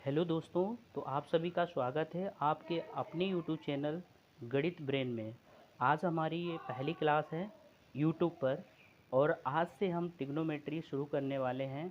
Hello दोस्तों। तो आप सभी का स्वागत है आपके अपने यूट्यूब चैनल गणित ब्रेन में। आज हमारी ये पहली क्लास है यूट्यूब पर और आज से हम ट्रिग्नोमेट्री शुरू करने वाले हैं।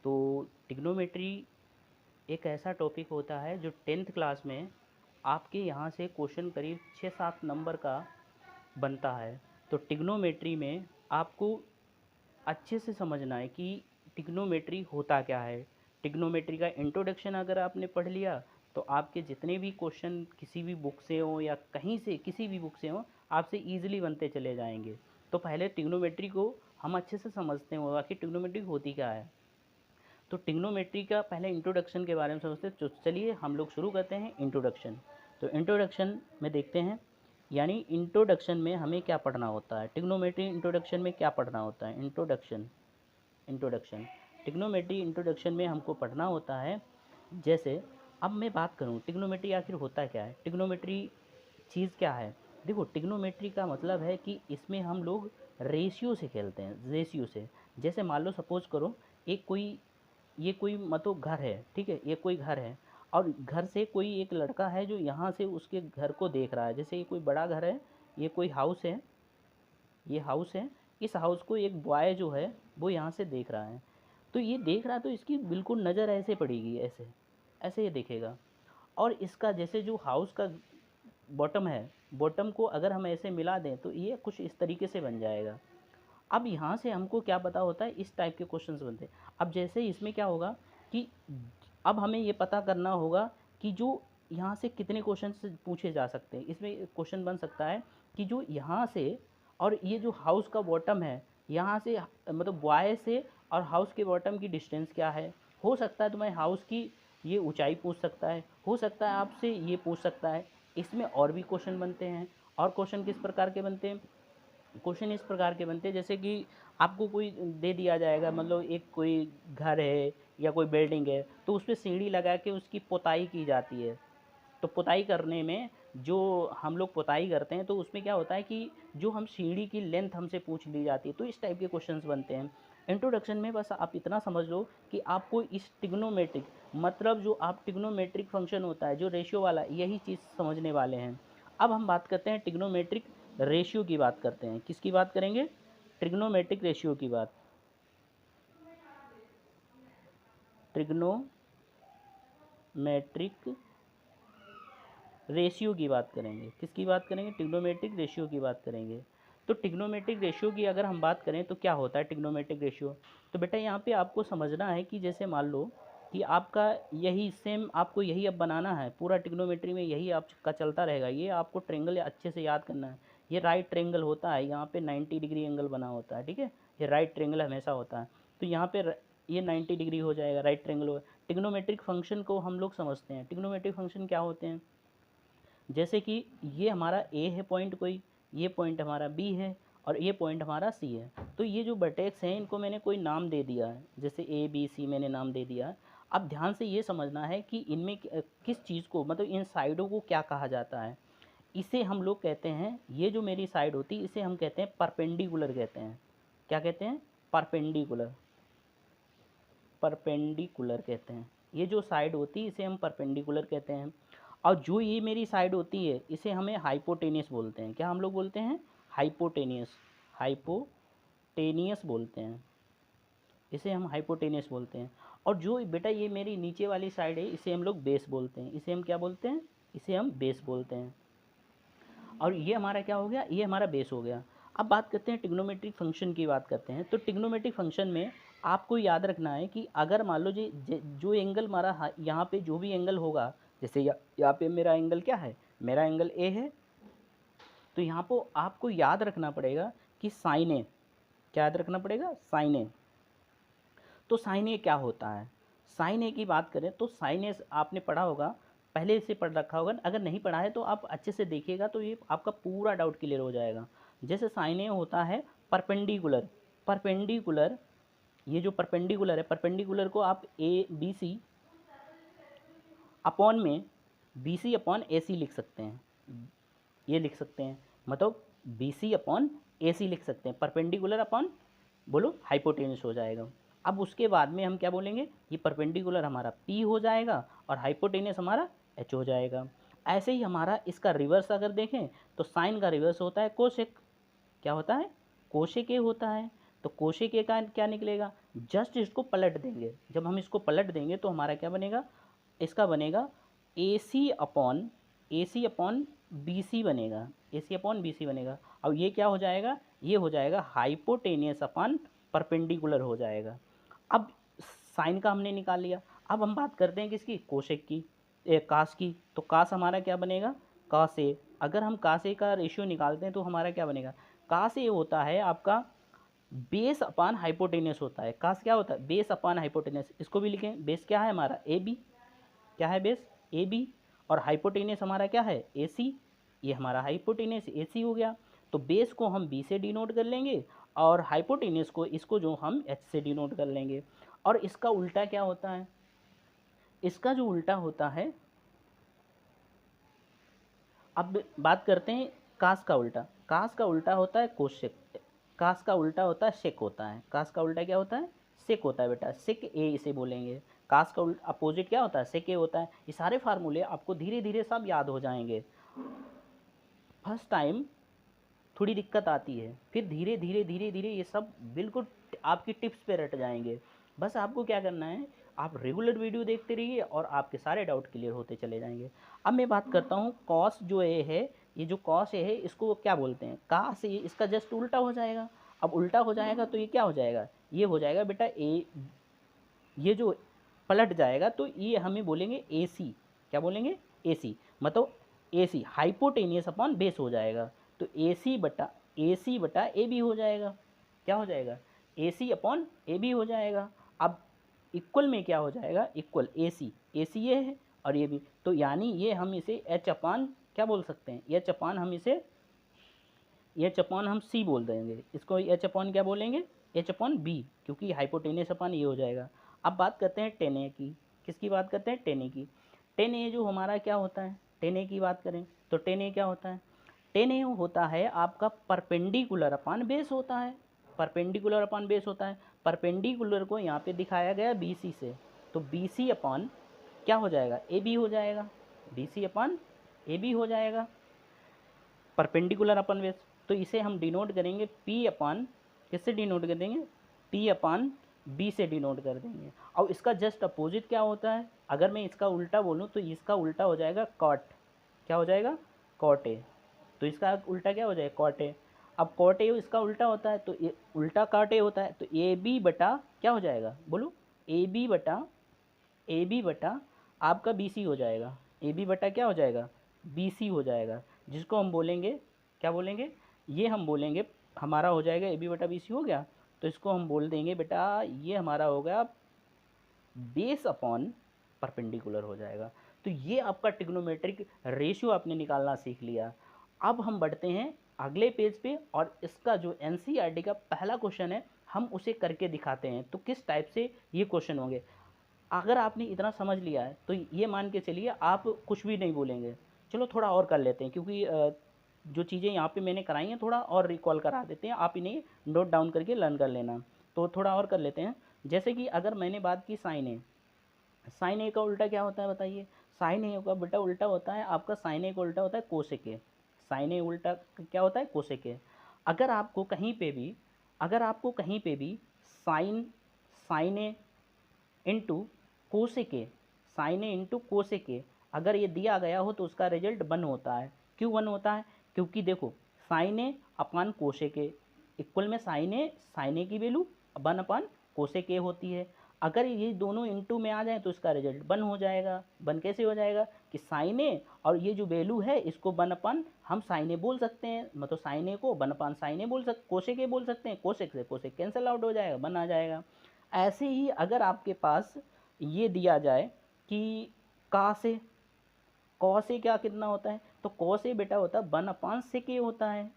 तो ट्रिग्नोमेट्री एक ऐसा टॉपिक होता है जो 10th क्लास में आपके यहाँ से क्वेश्चन करीब 6-7 नंबर का बनता है। तो ट्रिग्नोमेट्री में आपको अच्छे से समझना है कि ट्रिग्नोमेट्री होता क्या है। ट्रिग्नोमेट्री का इंट्रोडक्शन अगर आपने पढ़ लिया तो आपके जितने भी क्वेश्चन किसी भी बुक से हो या कहीं से किसी भी बुक से हो आपसे ईजिली बनते चले जाएंगे। तो पहले ट्रिग्नोमेट्री को हम अच्छे से समझते हैं कि ट्रिग्नोमेट्री होती क्या है। तो ट्रिग्नोमेट्री का पहले इंट्रोडक्शन के बारे में समझते हैं। तो चलिए हम लोग शुरू करते हैं इंट्रोडक्शन। तो इंट्रोडक्शन में देखते हैं, यानी इंट्रोडक्शन में हमें क्या पढ़ना होता है। ट्रिग्नोमेट्री इंट्रोडक्शन में क्या पढ़ना होता है। इंट्रोडक्शन ट्रिग्नोमेट्री इंट्रोडक्शन में हमको पढ़ना होता है। जैसे अब मैं बात करूं ट्रिग्नोमेट्री आखिर होता क्या है, ट्रिग्नोमेट्री चीज़ क्या है। देखो, ट्रिग्नोमेट्री का मतलब है कि इसमें हम लोग रेशियो से खेलते हैं, रेशियो से। जैसे मान लो सपोज करो ये कोई मतलब घर है, ठीक है, ये कोई घर है और घर से कोई एक लड़का है जो यहाँ से उसके घर को देख रहा है। जैसे ये कोई बड़ा घर है, ये कोई हाउस है, ये हाउस है, इस हाउस को एक बॉय जो है वो यहाँ से देख रहा है। तो ये देख रहा है तो इसकी बिल्कुल नज़र ऐसे पड़ेगी, ऐसे ऐसे ये देखेगा। और इसका जैसे जो हाउस का बॉटम है, बॉटम को अगर हम ऐसे मिला दें तो ये कुछ इस तरीके से बन जाएगा। अब यहाँ से हमको क्या पता होता है, इस टाइप के क्वेश्चंस बनते हैं। अब जैसे इसमें क्या होगा कि अब हमें ये पता करना होगा कि जो यहाँ से कितने क्वेश्चन पूछे जा सकते हैं। इसमें क्वेश्चन बन सकता है कि जो यहाँ से और ये जो हाउस का बॉटम है, यहाँ से मतलब बॉय से और हाउस के बॉटम की डिस्टेंस क्या है। हो सकता है तुम्हें हाउस की ये ऊंचाई पूछ सकता है, हो सकता है आपसे ये पूछ सकता है। इसमें और भी क्वेश्चन बनते हैं। और क्वेश्चन किस प्रकार के बनते हैं, क्वेश्चन इस प्रकार के बनते हैं जैसे कि आपको कोई दे दिया जाएगा, मतलब एक कोई घर है या कोई बिल्डिंग है तो उस पर सीढ़ी लगा के उसकी पुताई की जाती है। तो पुताई करने में जो हम लोग पुताई करते हैं तो उसमें क्या होता है कि जो हम सीढ़ी की लेंथ हमसे पूछ ली जाती है। तो इस टाइप के क्वेश्चंस बनते हैं। इंट्रोडक्शन में बस आप इतना समझ लो कि आपको इस ट्रिग्नोमेट्रिक मतलब जो आप ट्रिग्नोमेट्रिक फंक्शन होता है जो रेशियो वाला, यही चीज़ समझने वाले हैं। अब हम बात करते हैं ट्रिग्नोमेट्रिक रेशियो की बात करते हैं। किसकी बात करेंगे, ट्रिग्नोमेट्रिक रेशियो की बात, ट्रिग्नोमेट्रिक रेशियो की बात करेंगे। किसकी बात करेंगे, ट्रिग्नोमेट्रिक रेशियो की बात करेंगे। तो ट्रिग्नोमेट्रिक रेशियो की अगर हम बात करें तो क्या होता है ट्रिग्नोमेट्रिक रेशियो। तो बेटा यहाँ पे आपको समझना है कि जैसे मान लो कि आपका यही सेम आपको यही अब बनाना है, पूरा ट्रिग्नोमेट्री में यही आपका चलता रहेगा। ये आपको ट्रेंगल अच्छे से याद करना है। ये राइट ट्रेंगल होता है, यहाँ पे 90 डिग्री एंगल बना होता है, ठीक है। ये राइट ट्रेंगल हमेशा होता है। तो यहाँ पे ये 90 डिग्री हो जाएगा, राइट ट्रेंगल हो। ट्रिग्नोमेट्रिक फंक्शन को हम लोग समझते हैं। ट्रिग्नोमेट्रिक फंक्शन क्या होते हैं, जैसे कि ये हमारा ए है पॉइंट कोई, ये पॉइंट हमारा बी है और ये पॉइंट हमारा सी है। तो ये जो वर्टेक्स हैं इनको मैंने कोई नाम दे दिया है, जैसे ए बी सी मैंने नाम दे दिया है। अब ध्यान से ये समझना है कि इनमें किस चीज़ को मतलब इन साइडों को क्या कहा जाता है। इसे हम लोग कहते हैं, ये जो मेरी साइड होती है इसे हम कहते हैं परपेंडिकुलर कहते हैं। क्या कहते हैं, परपेंडिकुलर, परपेंडिकुलर कहते हैं। ये जो साइड होती है इसे हम परपेंडिकुलर कहते हैं। और जो ये मेरी साइड होती है इसे हमें हाइपोटेनियस बोलते हैं। क्या हम लोग बोलते हैं, हाइपोटेनियस, हाइपोटेनियस बोलते हैं, इसे हम हाइपोटेनियस बोलते हैं। और जो बेटा ये मेरी नीचे वाली साइड है इसे हम लोग बेस बोलते हैं। इसे हम क्या बोलते हैं, इसे हम बेस बोलते हैं। और ये हमारा क्या हो गया, ये हमारा बेस हो गया। अब बात करते हैं ट्रिग्नोमेट्रिक फंक्शन की बात करते हैं। तो ट्रिग्नोमेट्रिक फंक्शन में आपको याद रखना है कि अगर मान लो जो एंगल हमारा यहाँ पे जो भी एंगल होगा, जैसे यहाँ पे मेरा एंगल क्या है, मेरा एंगल ए है। तो यहाँ पर आपको याद रखना पड़ेगा कि साइन ए, क्या याद रखना पड़ेगा, साइन ए। तो साइन ए क्या होता है, साइन ए की बात करें तो साइन ए आपने पढ़ा होगा, पहले से पढ़ रखा होगा। अगर नहीं पढ़ा है तो आप अच्छे से देखिएगा तो ये आपका पूरा डाउट क्लियर हो जाएगा। जैसे साइन ए होता है परपेंडिकुलर, परपेंडिकुलर, ये जो परपेंडिकुलर है, परपेंडिकुलर को आप ए बी सी अपॉन में बी सी अपॉन ए सी लिख सकते हैं। ये लिख सकते हैं, मतलब बी सी अपॉन ए सी लिख सकते हैं। परपेंडिकुलर अपॉन बोलो हाइपोटेन्यूस हो जाएगा। अब उसके बाद में हम क्या बोलेंगे, ये परपेंडिकुलर हमारा P हो जाएगा और हाइपोटेनियस हमारा H हो जाएगा। ऐसे ही हमारा इसका रिवर्स अगर देखें तो साइन का रिवर्स होता है कोसेक। क्या होता है, कोशेक ए होता है। तो कोशेक ए का क्या निकलेगा, जस्ट इसको पलट देंगे, जब हम इसको पलट देंगे तो हमारा क्या बनेगा, इसका बनेगा ए सी अपॉन बी सी बनेगा, ए सी अपॉन बी सी बनेगा। अब ये क्या हो जाएगा, ये हो जाएगा हाइपोटेनियस अपॉन परपेंडिकुलर हो जाएगा। अब साइन का हमने निकाल लिया, अब हम बात करते हैं किसकी, कोशेक की, कास की। तो कास हमारा क्या बनेगा, कास ए। अगर हम कास ए का रेशियो निकालते हैं तो हमारा क्या बनेगा, कास ए होता है आपका बेस अपान हाइपोटेनियस होता है। कास क्या होता है, बेस अपान हाइपोटेनियस। इसको भी लिखें, बेस क्या है हमारा ए बी, क्या है बेस ए बी, और हाइपोटेनियस हमारा क्या है ए सी। ये हमारा हाइपोटेनियस ए सी हो गया। तो बेस को हम बी से डिनोट कर लेंगे और हाइपोटेनियस को इसको जो हम एच से डिनोट कर लेंगे। और इसका उल्टा क्या होता है, इसका जो उल्टा होता है, अब बात करते हैं कास का उल्टा। कास का उल्टा होता है कोशेक, कास का उल्टा होता है सेक होता है। कास का उल्टा क्या होता है, सेक होता है बेटा, सेक ए इसे बोलेंगे। कास का अपोजिट क्या होता है, सेक ए होता है। ये सारे फार्मूले आपको धीरे धीरे सब याद हो जाएंगे। फर्स्ट टाइम थोड़ी दिक्कत आती है, फिर धीरे धीरे धीरे धीरे ये सब बिल्कुल आपकी टिप्स पे रट जाएंगे। बस आपको क्या करना है, आप रेगुलर वीडियो देखते रहिए और आपके सारे डाउट क्लियर होते चले जाएंगे। अब मैं बात करता हूँ कॉस जो ए है, ये जो कॉस ए है इसको क्या बोलते हैं, कास ए, इसका जस्ट उल्टा हो जाएगा। अब उल्टा हो जाएगा तो ये क्या हो जाएगा, ये हो जाएगा बेटा ए, ये जो पलट जाएगा तो ये हमें बोलेंगे ए सी। क्या बोलेंगे, ए सी, मतलब ए सी हाइपोटेनियस अपॉन बेस हो जाएगा। तो ए सी बटा ए बी हो जाएगा। क्या हो जाएगा, ए सी अपॉन ए बी हो जाएगा। अब इक्वल में क्या हो जाएगा, इक्वल ए सी ये है और ये भी, तो यानी ये हम इसे एच अपान क्या बोल सकते हैं, एच अपान हम इसे एच अपॉन हम सी बोल देंगे, इसको एच अपॉन क्या बोलेंगे, एच अपॉन बी, क्योंकि हाइपोटेनियस अपॉन ये हो जाएगा। अब बात करते हैं टेन ए की, किसकी बात करते हैं, टेन ए की। टेन ए जो हमारा क्या होता है, टेन ए की बात करें तो टेन ए क्या होता है, टेन ए होता है आपका परपेंडिकुलर अपान बेस होता है। परपेंडिकुलर अपान बेस होता है, परपेंडिकुलर को यहाँ पे दिखाया गया बी सी से, तो बी सी अपॉन क्या हो जाएगा, ए बी हो जाएगा, B C upon A B हो जाएगा, परपेंडिकुलर अपन बेस। तो इसे हम डिनोट करेंगे पी अपान, किससे डिनोट कर देंगे, पी अपान बी से डिनोट कर देंगे। और इसका जस्ट अपोजिट क्या होता है, अगर मैं इसका उल्टा बोलूँ तो इसका उल्टा हो जाएगा कॉट। क्या हो जाएगा, कॉट ए। तो इसका उल्टा क्या हो जाएगा, कॉट ए। अब कॉट ए इसका उल्टा होता है तो ये उल्टा कॉट ए होता है, तो ए बी बटा क्या हो जाएगा, बोलो, ए बी बटा आपका बी सी हो जाएगा। ए बी बटा क्या हो जाएगा, बी सी हो जाएगा, जिसको हम बोलेंगे, क्या बोलेंगे, ये हम बोलेंगे हमारा हो जाएगा ए बी बटा बी सी हो गया। तो इसको हम बोल देंगे बेटा ये हमारा हो गया बेस अपॉन परपेंडिकुलर हो जाएगा। तो ये आपका ट्रिग्नोमेट्रिक रेशियो आपने निकालना सीख लिया। अब हम बढ़ते हैं अगले पेज पे और इसका जो एनसीईआरटी का पहला क्वेश्चन है हम उसे करके दिखाते हैं, तो किस टाइप से ये क्वेश्चन होंगे। अगर आपने इतना समझ लिया है तो ये मान के चलिए आप कुछ भी नहीं बोलेंगे। चलो थोड़ा और कर लेते हैं, क्योंकि जो चीज़ें यहाँ पे मैंने कराई हैं थोड़ा और रिकॉल करा देते हैं, आप इन्हें नोट डाउन करके लर्न कर लेना। तो थोड़ा और कर लेते हैं, जैसे कि अगर मैंने बात की साइन ए, साइन ए का उल्टा क्या होता है बताइए, साइन ए का बेटा उल्टा होता है आपका, साइन ए का उल्टा होता है कोसेक ए। साइन ए उल्टा क्या होता है, कोसेक ए। अगर आपको कहीं पे भी, अगर आपको कहीं पे भी sine A into cosec A, sine A into cosec A अगर ये दिया गया हो तो उसका रिजल्ट 1 होता है। क्यों 1 होता है, क्योंकि देखो sine A upon cosec A equal में साइन ए की वैल्यू 1 अपान कोसेक ए होती है। अगर ये दोनों इंटू में आ जाए तो इसका रिजल्ट 1 हो जाएगा। 1 कैसे हो जाएगा कि साइन ए और ये जो वैल्यू है इसको 1 अपान हम साइन ए बोल सकते हैं, मतलब साइन ए को 1 अपान साइन ए बोल सकते, कोसेक ए बोल सकते हैं, कोसेक से कोसेक कैंसिल आउट हो जाएगा, 1 आ जाएगा। ऐसे ही अगर आपके पास ये दिया जाए कि कॉस ए क्या कितना होता है, तो कॉस ए बेटा होता है 1 अपान सेक ए होता है।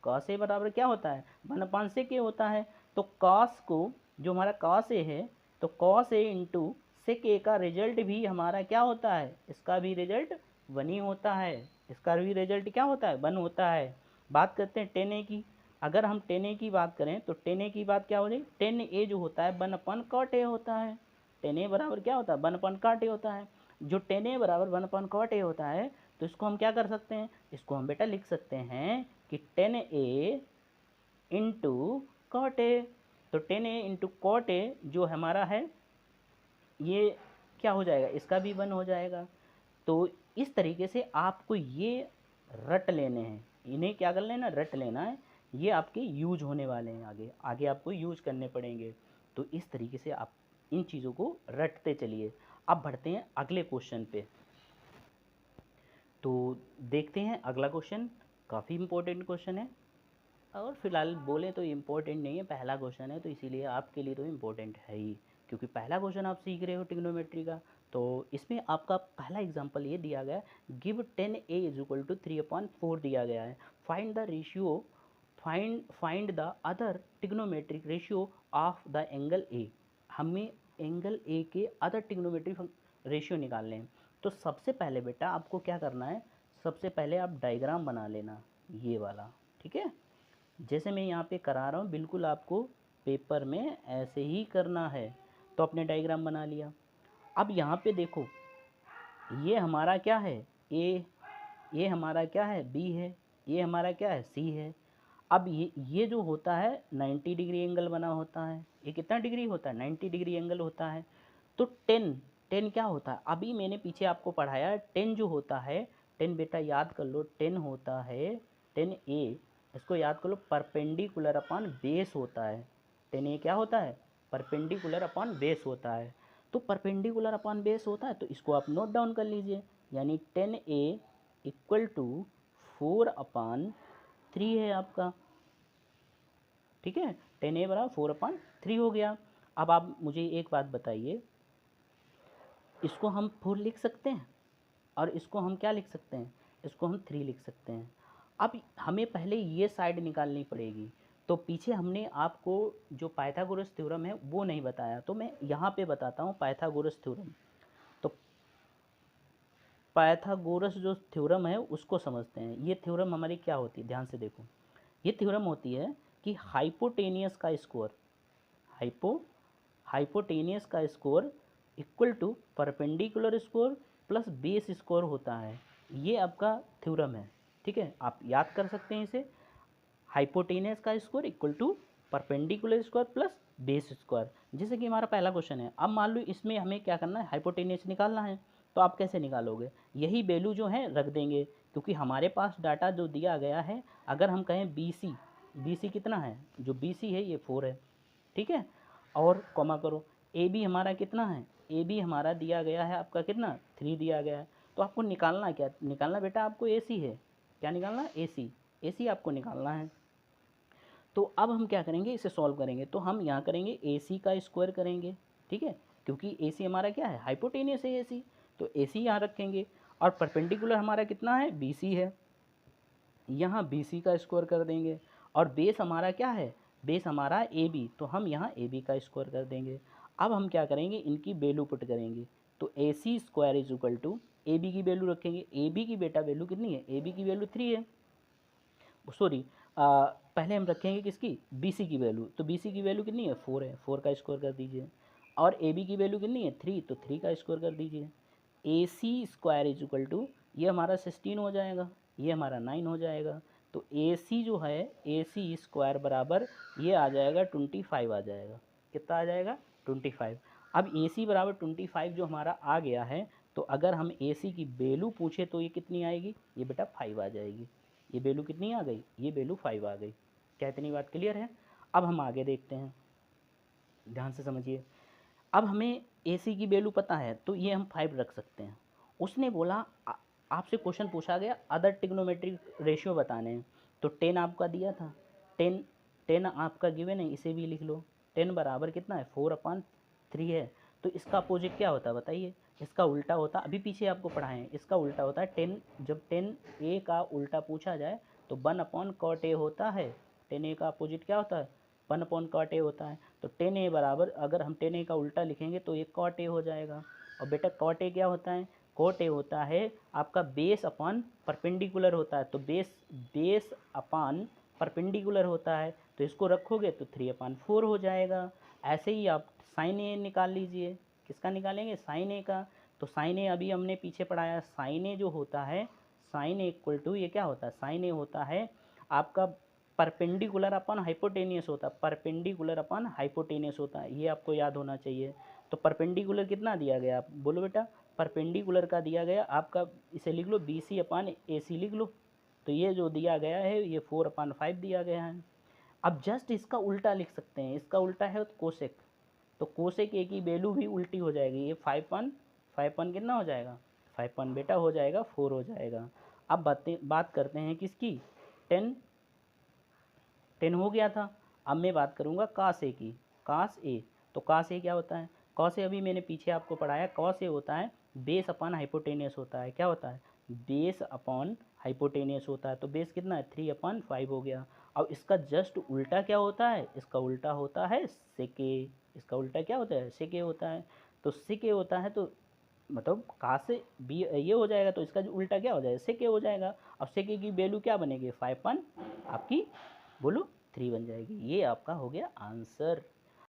कॉस ए बराबर क्या होता है, 1 अपान सेक ए होता है। तो कॉस को जो हमारा कॉस ए है, तो कॉस ए इंटू सेक ए का रिजल्ट भी हमारा क्या होता है, इसका भी रिजल्ट 1 ही होता है, इसका भी रिजल्ट क्या होता है 1 होता है। बात करते हैं टेन ए की, अगर हम 10a की बात करें तो 10a की बात क्या हो जाएगी, 10a जो होता है 1/cot a होता है। 10a बराबर क्या होता है, 1/cot a होता है। जो 10a बराबर 1/cot a होता है तो इसको हम क्या कर सकते हैं, इसको हम बेटा लिख सकते हैं कि 10a इंटू कॉट ए। तो 10a इंटू कॉट ए जो हमारा है ये क्या हो जाएगा, इसका भी 1 हो जाएगा। तो इस तरीके से आपको ये रट लेने हैं, इन्हें क्या कर लेना, रट लेना है। ये आपके यूज होने वाले हैं, आगे आगे आपको यूज करने पड़ेंगे। तो इस तरीके से आप इन चीज़ों को रटते चलिए। अब बढ़ते हैं अगले क्वेश्चन पे। तो देखते हैं अगला क्वेश्चन, काफ़ी इंपॉर्टेंट क्वेश्चन है और फिलहाल बोले तो इम्पोर्टेंट नहीं है, पहला क्वेश्चन है तो इसीलिए आपके लिए तो इम्पोर्टेंट है ही, क्योंकि पहला क्वेश्चन आप सीख रहे हो ट्रिग्नोमेट्री का। तो इसमें आपका पहला एग्जांपल ये दिया गया है, give 10a is equal to 3/4 दिया गया है। Find the ratio, find the other trigonometric ratio of the angle A. हमें एंगल ए के अदर ट्रिग्नोमेट्रिक रेशियो निकालने हैं। तो सबसे पहले बेटा आपको क्या करना है, सबसे पहले आप डायग्राम बना लेना ये वाला, ठीक है। जैसे मैं यहाँ पे करा रहा हूँ बिल्कुल आपको पेपर में ऐसे ही करना है। तो अपने डायग्राम बना लिया। अब यहाँ पे देखो ये हमारा क्या है ए, ये हमारा क्या है बी है, ये हमारा क्या है सी है। अब ये जो होता है 90 डिग्री एंगल बना होता है। ये कितना डिग्री होता है, 90 डिग्री एंगल होता है। तो 10 क्या होता है, अभी मैंने पीछे आपको पढ़ाया 10 जो होता है, 10 बेटा याद कर लो 10 होता है 10a, इसको याद कर लो, परपेंडिकुलर अपॉन बेस होता है। 10a क्या होता है, परपेंडिकुलर अपॉन बेस होता है। तो परपेंडिकुलर अपॉन बेस होता है तो इसको आप नोट डाउन कर लीजिए, यानी 10a इक्वल टू 4/3 है आपका, ठीक है। 10a बराबर 4/3 हो गया। अब आप मुझे एक बात बताइए, इसको हम 4 लिख सकते हैं और इसको हम क्या लिख सकते हैं, इसको हम 3 लिख सकते हैं। अब हमें पहले ये साइड निकालनी पड़ेगी। तो पीछे हमने आपको जो पाइथागोरस थ्योरम है वो नहीं बताया, तो मैं यहाँ पे बताता हूँ पाइथागोरस थ्योरम। तो पाइथागोरस जो थ्योरम है उसको समझते हैं। ये थ्योरम हमारी क्या होती है, ध्यान से देखो। ये थ्योरम होती है कि हाइपोटेनियस का स्कोर, हाइपोटेनियस का square equal to perpendicular square plus base square होता है। ये आपका थ्योरम है, ठीक है। आप याद कर सकते हैं इसे, हाइपोटेनियस का square equal to perpendicular square plus base square. जैसे कि हमारा पहला क्वेश्चन है। अब मान लो इसमें हमें क्या करना है, हाइपोटेनियस निकालना है। तो आप कैसे निकालोगे, यही वैल्यू जो है रख देंगे, क्योंकि हमारे पास डाटा जो दिया गया है, अगर हम कहें BC कितना है, जो BC है ये 4 है, ठीक है। और कॉमा करो, AB हमारा कितना है, AB हमारा दिया गया है आपका कितना 3 दिया गया है। तो आपको निकालना क्या, निकालना बेटा आपको AC है, क्या निकालना, AC आपको निकालना है। तो अब हम क्या करेंगे, इसे सॉल्व करेंगे। तो हम यहाँ करेंगे AC का स्क्वायर करेंगे, ठीक है, क्योंकि AC हमारा क्या है, हाइपोटेनियस है AC, तो AC यहाँ रखेंगे। और परपेंडिकुलर हमारा कितना है, BC है, यहाँ BC का स्क्वायर कर देंगे। और बेस हमारा क्या है, बेस हमारा AB, तो हम यहाँ AB का स्क्वायर कर देंगे। अब हम क्या करेंगे, इनकी वैल्यू पुट करेंगे। तो AC square is equal to AB की वैल्यू रखेंगे। AB की बेटा वैल्यू कितनी है, AB की वैल्यू 3 है, सॉरी पहले हम रखेंगे किसकी, BC की वैल्यू। तो BC की वैल्यू कितनी है, 4 है, 4 का स्क्वायर कर दीजिए। और AB की वैल्यू कितनी है, 3, तो 3 का स्क्वायर कर दीजिए। AC square is equal to, ये हमारा 16 हो जाएगा, ये हमारा 9 हो जाएगा। तो AC जो है, AC स्क्वायर बराबर ये आ जाएगा 25 आ जाएगा, कितना आ जाएगा 25। अब AC बराबर 25 जो हमारा आ गया है, तो अगर हम AC की वैल्यू पूछे तो ये कितनी आएगी, ये बेटा 5 आ जाएगी। ये वैल्यू कितनी आ गई, ये वैल्यू 5 आ गई। क्या इतनी बात क्लियर है। अब हम आगे देखते हैं, ध्यान से समझिए। अब हमें AC की वैल्यू पता है तो ये हम 5 रख सकते हैं। उसने बोला आपसे क्वेश्चन पूछा गया अदर ट्रिग्नोमेट्रिक रेशियो बताने हैं, तो 10 आपका दिया था, 10 आपका गिवन है, इसे भी लिख लो। 10 बराबर कितना है, 4/3 है। तो इसका अपोजिट क्या होता है बताइए, इसका उल्टा होता, अभी पीछे आपको पढ़ाएं, इसका उल्टा होता है 10, जब 10a का उल्टा पूछा जाए तो 1/cot a होता है। 10a का अपोजिट क्या होता है, 1/cot a होता है। तो 10a बराबर, अगर हम 10a का उल्टा लिखेंगे तो ये cot a हो जाएगा। और बेटा cot a क्या होता है, cot a होता है आपका बेस अपॉन परपेंडिकुलर होता है। तो बेस अपॉन परपेंडिकुलर होता है, तो इसको रखोगे तो 3/4 हो जाएगा। ऐसे ही आप साइन ए निकाल लीजिए। किसका निकालेंगे? साइन ए का। तो साइन ए अभी हमने पीछे पढ़ाया, साइन ए जो होता है, साइन ए इक्वल टू ये क्या होता है? साइन ए होता है आपका परपेंडिकुलर अपन हाइपोटेनियस होता है, परपेंडिकुलर अपन हाइपोटेनियस होता है, ये आपको याद होना चाहिए। तो परपेंडिकुलर कितना दिया गया? आप बोलो बेटा। परपेंडिकुलर का दिया गया आपका, इसे लिख लो BC/AC लिख लो। तो ये जो दिया गया है ये 4/5 दिया गया है। अब जस्ट इसका उल्टा लिख सकते हैं, इसका उल्टा है कोसेक। तो कोसेक ए की वैल्यू भी उल्टी हो जाएगी, ये 5/5 कितना हो जाएगा? 5 बेटा हो जाएगा 4 हो जाएगा। अब बात करते हैं किसकी? 10 हो गया था। अब मैं बात करूँगा कास ए की। कास ए, तो कास ए क्या होता है? कॉस ए अभी मैंने पीछे आपको पढ़ाया, कॉस ए होता है बेस अपॉन हाइपोटेनियस होता है। क्या होता है? बेस अपॉन हाइपोटेनियस होता है। तो बेस कितना है? 3/5 हो गया। अब इसका जस्ट उल्टा क्या होता है? इसका उल्टा होता है सेके। इसका उल्टा क्या होता है? सेके होता है। तो सेके होता है तो मतलब का से बी ये हो जाएगा, तो इसका जो उल्टा क्या हो जाएगा? सेके हो जाएगा। अब सेके की वैल्यू क्या बनेगी? 5 आपकी बोलो 3 बन जाएगी। ये आपका हो गया आंसर।